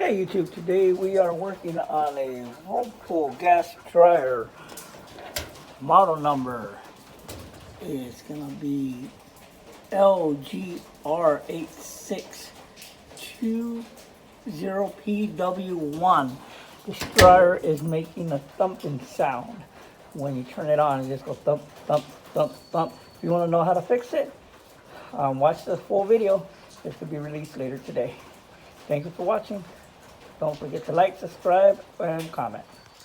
Hey YouTube, today we are working on a Whirlpool gas dryer. Model number is going to be LGR8620PW1. This dryer is making a thumping sound. When you turn it on, it just goes thump, thump, thump, thump. If you want to know how to fix it, watch the full video. This will be released later today. Thank you for watching. Don't forget to like, subscribe, and comment.